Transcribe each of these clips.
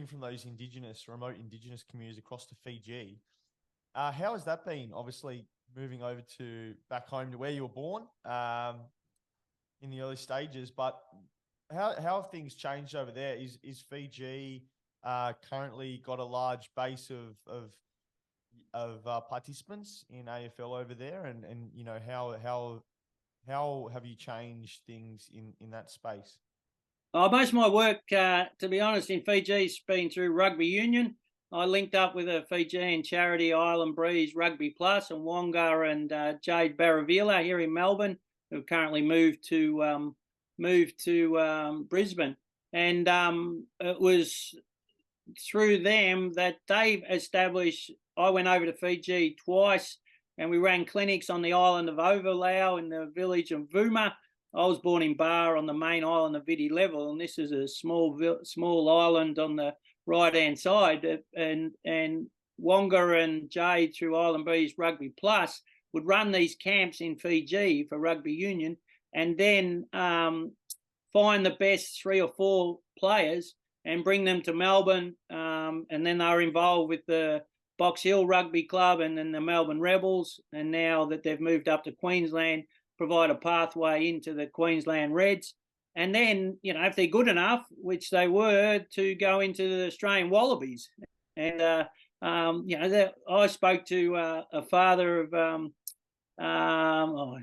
from those remote indigenous communities across to Fiji. How has that been? Obviously, moving over to back home to where you were born in the early stages, but how have things changed over there? Is Fiji currently got a large base of participants in AFL over there, and you know how have you changed things in that space? Most of my work, to be honest, in Fiji has been through rugby union. I linked up with a Fijian charity, Island Breeze Rugby Plus, and Wonga and Jade Baravila here in Melbourne, who currently moved to Brisbane. And it was through them that they established. I went over to Fiji twice, and we ran clinics on the island of Ovalau in the village of Vuma. I was born in Bar on the main island of Viti Level, and this is a small island on the right-hand side. And Wonga and Jade through Island Breeze Rugby Plus would run these camps in Fiji for rugby union, and then find the best 3 or 4 players and bring them to Melbourne. And then they were involved with the Box Hill Rugby Club and then the Melbourne Rebels. And now that they've moved up to Queensland, provide a pathway into the Queensland Reds. And then, you know, if they're good enough, which they were, to go into the Australian Wallabies. And, you know, I spoke to a father of,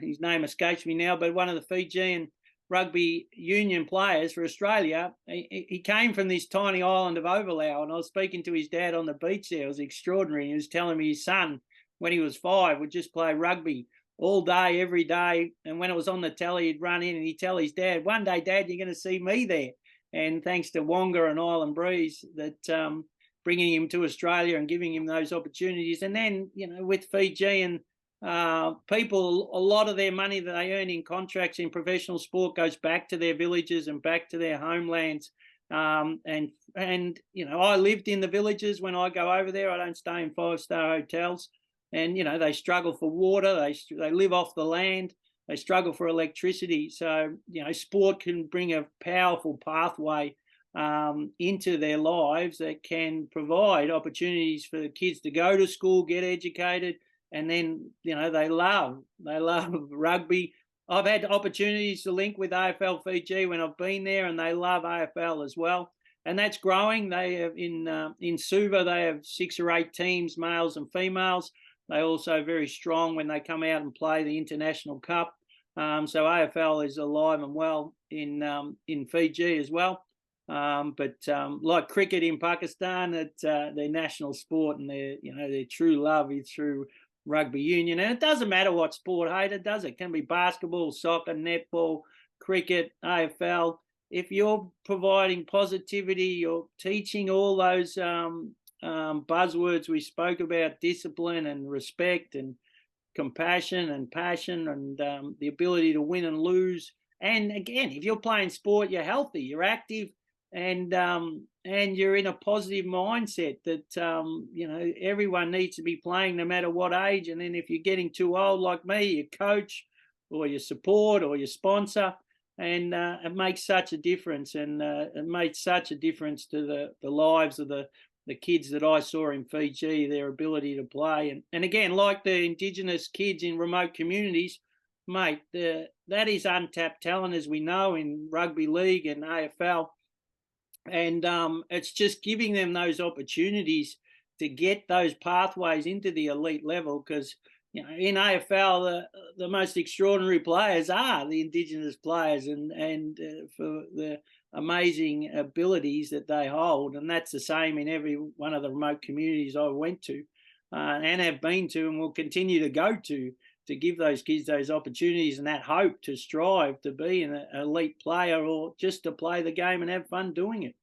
his name escapes me now, but one of the Fijian rugby union players for Australia. He came from this tiny island of Ovalau, and I was speaking to his dad on the beach there. It was extraordinary. He was telling me his son, when he was 5, would just play rugby all day, every day. And when it was on the telly, he'd run in and he'd tell his dad, one day, Dad, you're going to see me there. And thanks to Wonga and Island Breeze, that bringing him to Australia and giving him those opportunities. And then, you know, with Fijian people, a lot of their money that they earn in contracts in professional sport goes back to their villages and back to their homelands. And you know, I lived in the villages when I go over there. I don't stay in 5-star hotels. And, you know, they struggle for water. They live off the land. They struggle for electricity. So, you know, sport can bring a powerful pathway into their lives that can provide opportunities for the kids to go to school, get educated, and then, you know, they love rugby. I've had opportunities to link with AFL Fiji when I've been there, and they love AFL as well. And that's growing. They have in Suva, they have 6 or 8 teams, males and females. They're also very strong when they come out and play the International Cup. So AFL is alive and well in Fiji as well. But like cricket in Pakistan, it's their national sport, and their true love is through rugby union. And it doesn't matter what sport, Hayden, does it? It can be basketball, soccer, netball, cricket, AFL. If you're providing positivity, you're teaching all those buzzwords we spoke about, discipline and respect and compassion and passion and the ability to win and lose. And again, if you're playing sport, you're healthy, you're active, and you're in a positive mindset that everyone needs to be playing no matter what age. And then if you're getting too old like me, you coach or you support or you sponsor, and it makes such a difference. And it made such a difference to the lives of the kids that I saw in Fiji, their ability to play. And again, like the Indigenous kids in remote communities, mate, that is untapped talent, as we know, in rugby league and AFL. And it's just giving them those opportunities to get those pathways into the elite level, because, you know, in AFL, the most extraordinary players are the Indigenous players, and for the amazing abilities that they hold. And that's the same in every one of the remote communities I went to and have been to and will continue to go to give those kids those opportunities and that hope to strive to be an elite player, or just to play the game and have fun doing it.